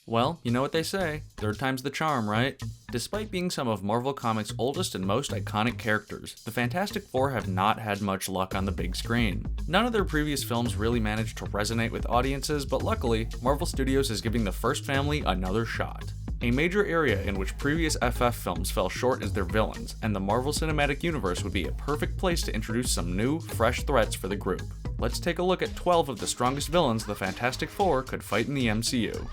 Well, you know what they say, third time's the charm, right? Despite being some of Marvel Comics' oldest and most iconic characters, the Fantastic Four have not had much luck on the big screen. None of their previous films really managed to resonate with audiences, but luckily, Marvel Studios is giving the first family another shot. A major area in which previous FF films fell short is their villains, and the Marvel Cinematic Universe would be a perfect place to introduce some new, fresh threats for the group. Let's take a look at 12 of the strongest villains the Fantastic Four could fight in the MCU.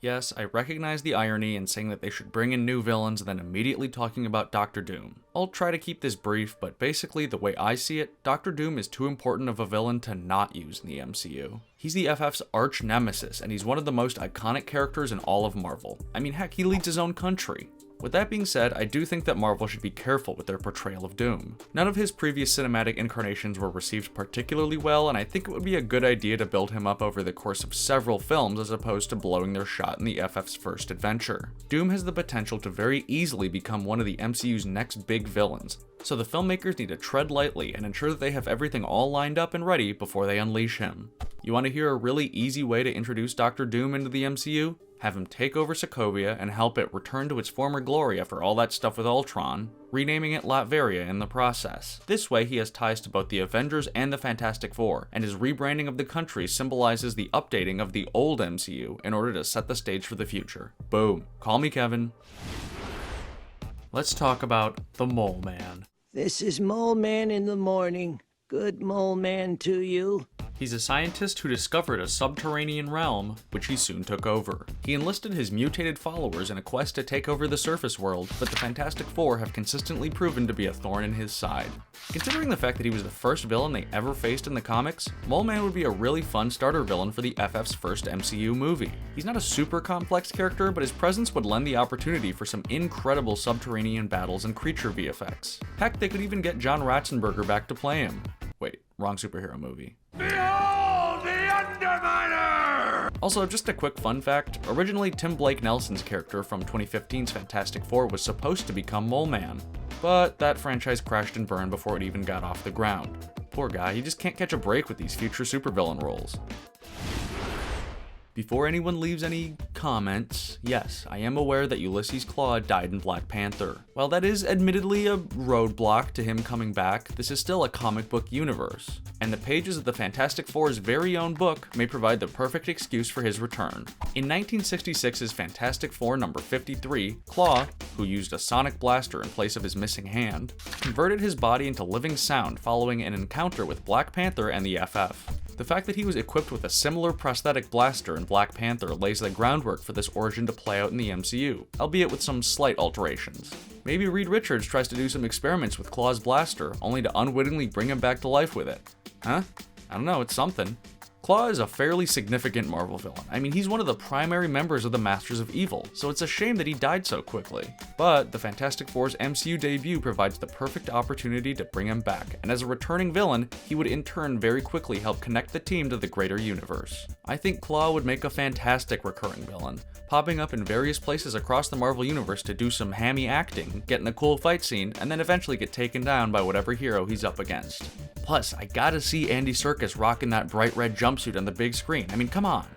Yes, I recognize the irony in saying that they should bring in new villains and then immediately talking about Doctor Doom. I'll try to keep this brief, but basically the way I see it, Doctor Doom is too important of a villain to not use in the MCU. He's the FF's arch nemesis, and he's one of the most iconic characters in all of Marvel. I mean, heck, he leads his own country. With that being said, I do think that Marvel should be careful with their portrayal of Doom. None of his previous cinematic incarnations were received particularly well, and I think it would be a good idea to build him up over the course of several films as opposed to blowing their shot in the FF's first adventure. Doom has the potential to very easily become one of the MCU's next big villains, so the filmmakers need to tread lightly and ensure that they have everything all lined up and ready before they unleash him. You want to hear a really easy way to introduce Doctor Doom into the MCU? Have him take over Sokovia and help it return to its former glory after all that stuff with Ultron, renaming it Latveria in the process. This way he has ties to both the Avengers and the Fantastic Four, and his rebranding of the country symbolizes the updating of the old MCU in order to set the stage for the future. Boom. Call me Kevin. Let's talk about the Mole Man. This is Mole Man in the morning. Good Mole Man to you. He's a scientist who discovered a subterranean realm, which he soon took over. He enlisted his mutated followers in a quest to take over the surface world, but the Fantastic Four have consistently proven to be a thorn in his side. Considering the fact that he was the first villain they ever faced in the comics, Mole Man would be a really fun starter villain for the FF's first MCU movie. He's not a super complex character, but his presence would lend the opportunity for some incredible subterranean battles and creature VFX. Heck, they could even get John Ratzenberger back to play him. Wait, wrong superhero movie. Behold the Underminer! Also, just a quick fun fact, originally Tim Blake Nelson's character from 2015's Fantastic Four was supposed to become Mole Man, but that franchise crashed and burned before it even got off the ground. Poor guy, he just can't catch a break with these future supervillain roles. Before anyone leaves any comments, yes, I am aware that Ulysses Klaw died in Black Panther. While that is admittedly a roadblock to him coming back, this is still a comic book universe, and the pages of the Fantastic Four's very own book may provide the perfect excuse for his return. In 1966's Fantastic Four number 53, Klaw, who used a sonic blaster in place of his missing hand, converted his body into living sound following an encounter with Black Panther and the FF. The fact that he was equipped with a similar prosthetic blaster in Black Panther lays the groundwork for this origin to play out in the MCU, albeit with some slight alterations. Maybe Reed Richards tries to do some experiments with Klaw's blaster, only to unwittingly bring him back to life with it. Huh? I don't know, it's something. Klaw is a fairly significant Marvel villain. I mean, he's one of the primary members of the Masters of Evil, so it's a shame that he died so quickly. But the Fantastic Four's MCU debut provides the perfect opportunity to bring him back, and as a returning villain, he would in turn very quickly help connect the team to the greater universe. I think Klaw would make a fantastic recurring villain, popping up in various places across the Marvel universe to do some hammy acting, get in a cool fight scene, and then eventually get taken down by whatever hero he's up against. Plus, I gotta see Andy Serkis rocking that bright red jumpsuit on the big screen. I mean, come on.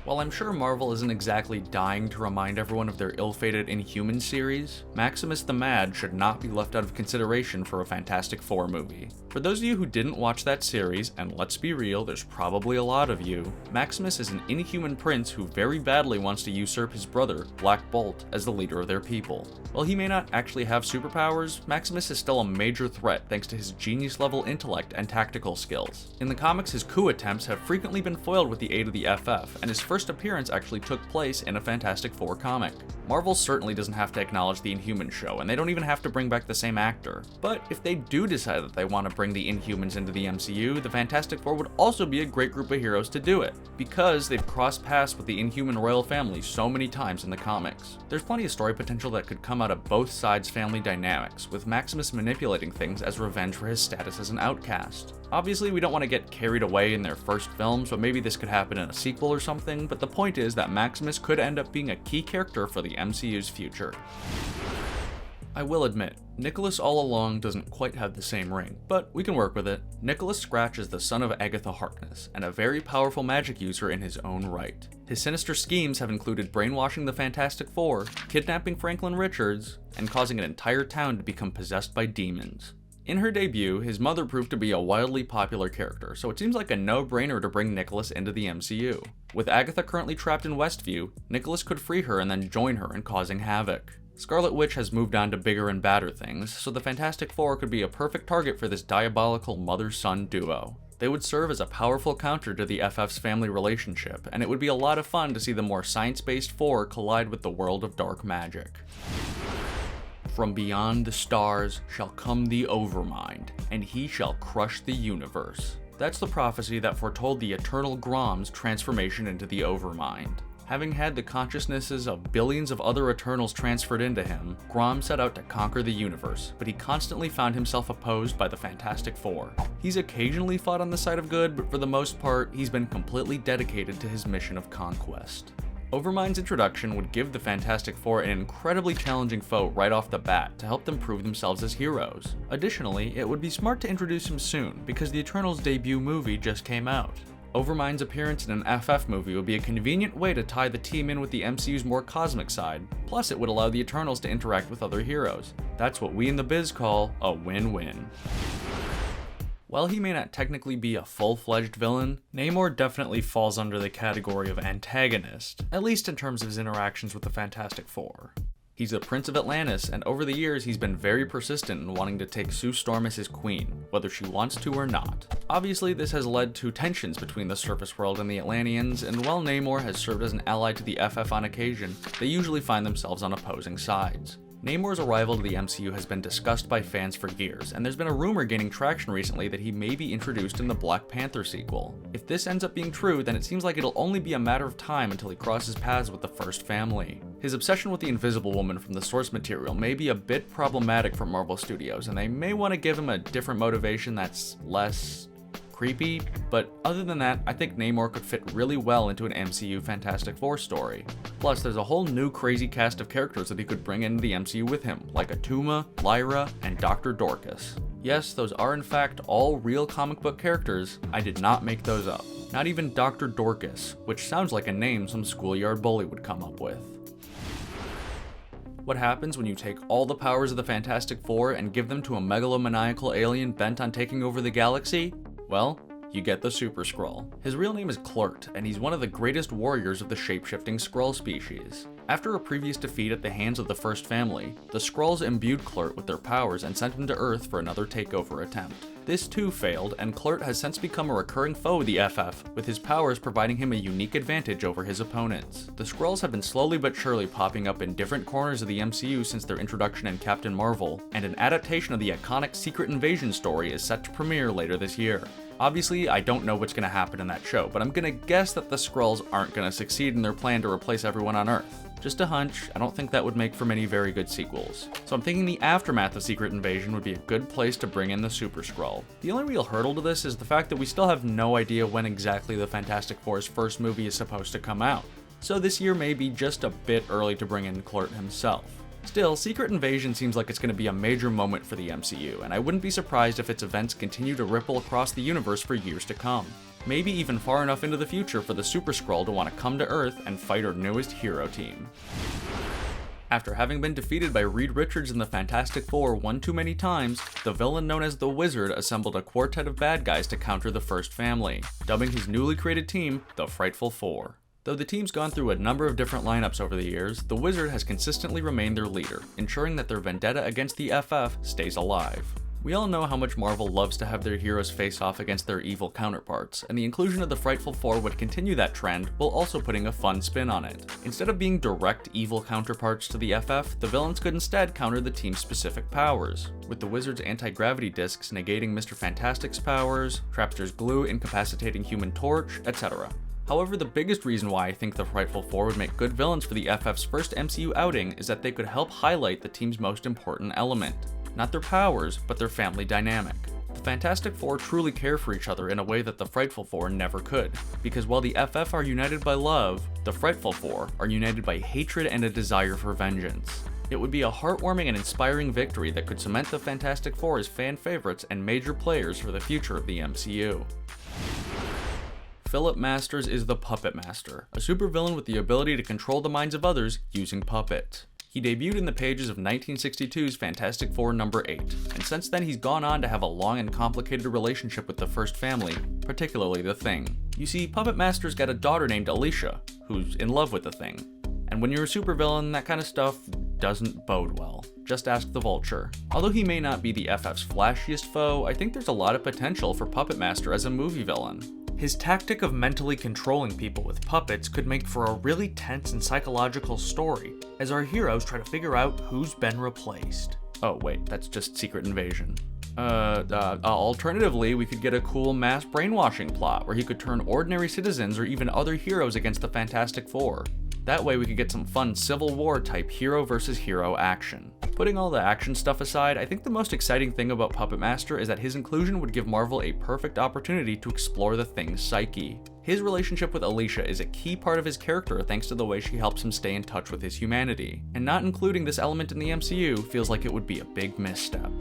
While I'm sure Marvel isn't exactly dying to remind everyone of their ill-fated Inhuman series, Maximus the Mad should not be left out of consideration for a Fantastic Four movie. For those of you who didn't watch that series, and let's be real, there's probably a lot of you, Maximus is an inhuman prince who very badly wants to usurp his brother, Black Bolt, as the leader of their people. While he may not actually have superpowers, Maximus is still a major threat thanks to his genius-level intellect and tactical skills. In the comics, his coup attempts have frequently been foiled with the aid of the FF, and his first appearance actually took place in a Fantastic Four comic. Marvel certainly doesn't have to acknowledge the Inhuman show, and they don't even have to bring back the same actor. But if they do decide that they want to bring the Inhumans into the MCU, the Fantastic Four would also be a great group of heroes to do it, because they've crossed paths with the Inhuman royal family so many times in the comics. There's plenty of story potential that could come out of both sides' family dynamics, with Maximus manipulating things as revenge for his status as an outcast. Obviously, we don't want to get carried away in their first films, but maybe this could happen in a sequel or something, but the point is that Maximus could end up being a key character for the MCU's future. I will admit, Nicholas all along doesn't quite have the same ring, but we can work with it. Nicholas Scratch is the son of Agatha Harkness, and a very powerful magic user in his own right. His sinister schemes have included brainwashing the Fantastic Four, kidnapping Franklin Richards, and causing an entire town to become possessed by demons. In her debut, his mother proved to be a wildly popular character, so it seems like a no-brainer to bring Nicholas into the MCU. With Agatha currently trapped in Westview, Nicholas could free her and then join her in causing havoc. Scarlet Witch has moved on to bigger and badder things, so the Fantastic Four could be a perfect target for this diabolical mother-son duo. They would serve as a powerful counter to the FF's family relationship, and it would be a lot of fun to see the more science-based four collide with the world of dark magic. From beyond the stars shall come the Overmind, and he shall crush the universe. That's the prophecy that foretold the Eternal Grom's transformation into the Overmind. Having had the consciousnesses of billions of other Eternals transferred into him, Grom set out to conquer the universe, but he constantly found himself opposed by the Fantastic Four. He's occasionally fought on the side of good, but for the most part, he's been completely dedicated to his mission of conquest. Overmind's introduction would give the Fantastic Four an incredibly challenging foe right off the bat to help them prove themselves as heroes. Additionally, it would be smart to introduce him soon, because the Eternals' debut movie just came out. Overmind's appearance in an FF movie would be a convenient way to tie the team in with the MCU's more cosmic side, plus it would allow the Eternals to interact with other heroes. That's what we in the biz call a win-win. While he may not technically be a full-fledged villain, Namor definitely falls under the category of antagonist, at least in terms of his interactions with the Fantastic Four. He's the Prince of Atlantis, and over the years he's been very persistent in wanting to take Sue Storm as his queen, whether she wants to or not. Obviously, this has led to tensions between the surface world and the Atlanteans, and while Namor has served as an ally to the FF on occasion, they usually find themselves on opposing sides. Namor's arrival to the MCU has been discussed by fans for years, and there's been a rumor gaining traction recently that he may be introduced in the Black Panther sequel. If this ends up being true, then it seems like it'll only be a matter of time until he crosses paths with the First Family. His obsession with the Invisible Woman from the source material may be a bit problematic for Marvel Studios, and they may want to give him a different motivation that's less creepy, but other than that, I think Namor could fit really well into an MCU Fantastic Four story. Plus, there's a whole new crazy cast of characters that he could bring into the MCU with him, like Atuma, Lyra, and Dr. Dorcas. Yes, those are in fact all real comic book characters. I did not make those up. Not even Dr. Dorcas, which sounds like a name some schoolyard bully would come up with. What happens when you take all the powers of the Fantastic Four and give them to a megalomaniacal alien bent on taking over the galaxy? Well, you get the Super-Skrull. His real name is Klurt, and he's one of the greatest warriors of the shape-shifting Skrull species. After a previous defeat at the hands of the First Family, the Skrulls imbued Klurt with their powers and sent him to Earth for another takeover attempt. This too failed, and Klurt has since become a recurring foe of the FF, with his powers providing him a unique advantage over his opponents. The Skrulls have been slowly but surely popping up in different corners of the MCU since their introduction in Captain Marvel, and an adaptation of the iconic Secret Invasion story is set to premiere later this year. Obviously, I don't know what's going to happen in that show, but I'm going to guess that the Skrulls aren't going to succeed in their plan to replace everyone on Earth. Just a hunch, I don't think that would make for many very good sequels. So I'm thinking the aftermath of Secret Invasion would be a good place to bring in the Super-Skrull. The only real hurdle to this is the fact that we still have no idea when exactly the Fantastic Four's first movie is supposed to come out. So this year may be just a bit early to bring in Klurt himself. Still, Secret Invasion seems like it's going to be a major moment for the MCU, and I wouldn't be surprised if its events continue to ripple across the universe for years to come. Maybe even far enough into the future for the Super-Skrull to want to come to Earth and fight our newest hero team. After having been defeated by Reed Richards and the Fantastic Four one too many times, the villain known as the Wizard assembled a quartet of bad guys to counter the First Family, dubbing his newly created team the Frightful Four. Though the team's gone through a number of different lineups over the years, the Wizard has consistently remained their leader, ensuring that their vendetta against the FF stays alive. We all know how much Marvel loves to have their heroes face off against their evil counterparts, and the inclusion of the Frightful Four would continue that trend while also putting a fun spin on it. Instead of being direct evil counterparts to the FF, the villains could instead counter the team's specific powers, with the Wizard's anti-gravity discs negating Mr. Fantastic's powers, Trapster's glue incapacitating Human Torch, etc. However, the biggest reason why I think the Frightful Four would make good villains for the FF's first MCU outing is that they could help highlight the team's most important element. Not their powers, but their family dynamic. The Fantastic Four truly care for each other in a way that the Frightful Four never could, because while the FF are united by love, the Frightful Four are united by hatred and a desire for vengeance. It would be a heartwarming and inspiring victory that could cement the Fantastic Four as fan favorites and major players for the future of the MCU. Philip Masters is the Puppet Master, a supervillain with the ability to control the minds of others using puppets. He debuted in the pages of 1962's Fantastic Four number 8, and since then he's gone on to have a long and complicated relationship with the First Family, particularly the Thing. You see, Puppet Master's got a daughter named Alicia, who's in love with the Thing. And when you're a supervillain, that kind of stuff doesn't bode well. Just ask the Vulture. Although he may not be the FF's flashiest foe, I think there's a lot of potential for Puppet Master as a movie villain. His tactic of mentally controlling people with puppets could make for a really tense and psychological story, as our heroes try to figure out who's been replaced. Oh wait, that's just Secret Invasion. Alternatively, we could get a cool mass brainwashing plot where he could turn ordinary citizens or even other heroes against the Fantastic Four. That way we could get some fun Civil War type hero versus hero action. Putting all the action stuff aside, I think the most exciting thing about Puppet Master is that his inclusion would give Marvel a perfect opportunity to explore the Thing's psyche. His relationship with Alicia is a key part of his character thanks to the way she helps him stay in touch with his humanity, and not including this element in the MCU feels like it would be a big misstep.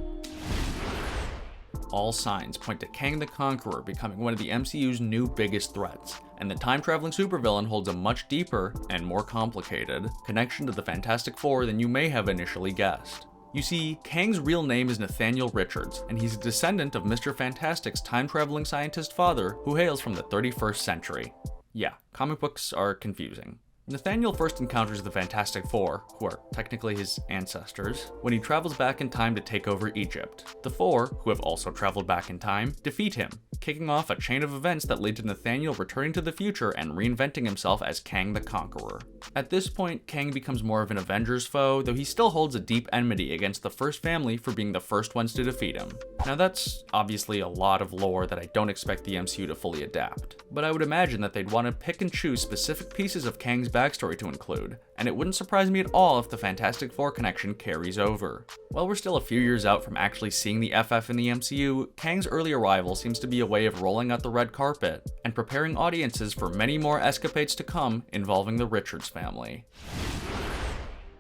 All signs point to Kang the Conqueror becoming one of the MCU's new biggest threats, and the time-traveling supervillain holds a much deeper, and more complicated, connection to the Fantastic Four than you may have initially guessed. You see, Kang's real name is Nathaniel Richards, and he's a descendant of Mr. Fantastic's time-traveling scientist father who hails from the 31st century. Yeah, comic books are confusing. Nathaniel first encounters the Fantastic Four, who are technically his ancestors, when he travels back in time to take over Egypt. The Four, who have also traveled back in time, defeat him, kicking off a chain of events that lead to Nathaniel returning to the future and reinventing himself as Kang the Conqueror. At this point, Kang becomes more of an Avengers foe, though he still holds a deep enmity against the First Family for being the first ones to defeat him. Now that's obviously a lot of lore that I don't expect the MCU to fully adapt, but I would imagine that they'd want to pick and choose specific pieces of Kang's backstory to include, and it wouldn't surprise me at all if the Fantastic Four connection carries over. While we're still a few years out from actually seeing the FF in the MCU, Kang's early arrival seems to be a way of rolling out the red carpet and preparing audiences for many more escapades to come involving the Richards family.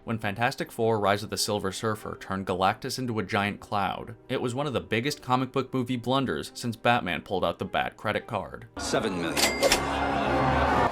When Fantastic Four: Rise of the Silver Surfer turned Galactus into a giant cloud, it was one of the biggest comic book movie blunders since Batman pulled out the bad credit card. 7 million.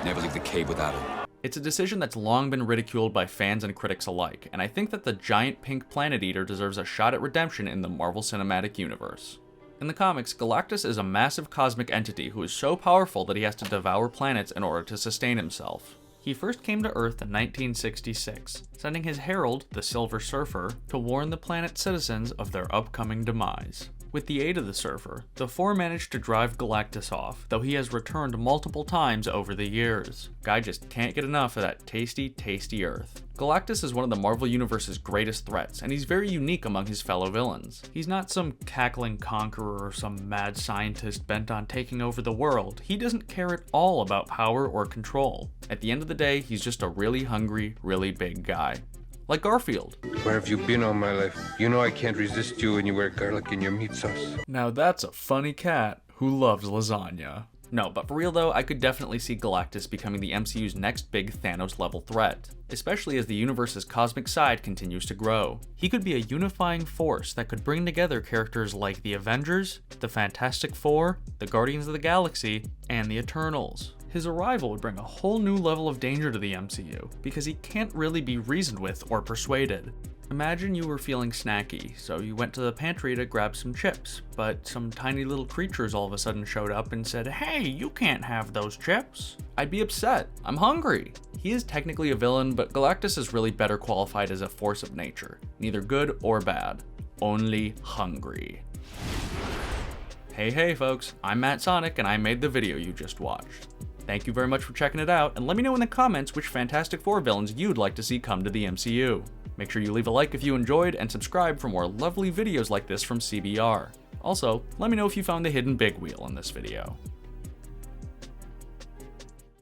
Never leave the cave without it. It's a decision that's long been ridiculed by fans and critics alike, and I think that the giant pink planet eater deserves a shot at redemption in the Marvel Cinematic Universe. In the comics, Galactus is a massive cosmic entity who is so powerful that he has to devour planets in order to sustain himself. He first came to Earth in 1966, sending his herald, the Silver Surfer, to warn the planet's citizens of their upcoming demise. With the aid of the Surfer, the Four managed to drive Galactus off, though he has returned multiple times over the years. Guy just can't get enough of that tasty, tasty Earth. Galactus is one of the Marvel Universe's greatest threats, and he's very unique among his fellow villains. He's not some cackling conqueror or some mad scientist bent on taking over the world. He doesn't care at all about power or control. At the end of the day, he's just a really hungry, really big guy. Like Garfield. Where have you been all my life? You know I can't resist you when you wear garlic in your meat sauce. Now that's a funny cat who loves lasagna. No, but for real though, I could definitely see Galactus becoming the MCU's next big Thanos-level threat, especially as the universe's cosmic side continues to grow. He could be a unifying force that could bring together characters like the Avengers, the Fantastic Four, the Guardians of the Galaxy, and the Eternals. His arrival would bring a whole new level of danger to the MCU, because he can't really be reasoned with or persuaded. Imagine you were feeling snacky, so you went to the pantry to grab some chips, but some tiny little creatures all of a sudden showed up and said, "Hey, you can't have those chips." I'd be upset. I'm hungry. He is technically a villain, but Galactus is really better qualified as a force of nature. Neither good or bad. Only hungry. Hey folks, I'm Matt Sonnack and I made the video you just watched. Thank you very much for checking it out, and let me know in the comments which Fantastic Four villains you'd like to see come to the MCU. Make sure you leave a like if you enjoyed, and subscribe for more lovely videos like this from CBR. Also, let me know if you found the hidden big wheel in this video.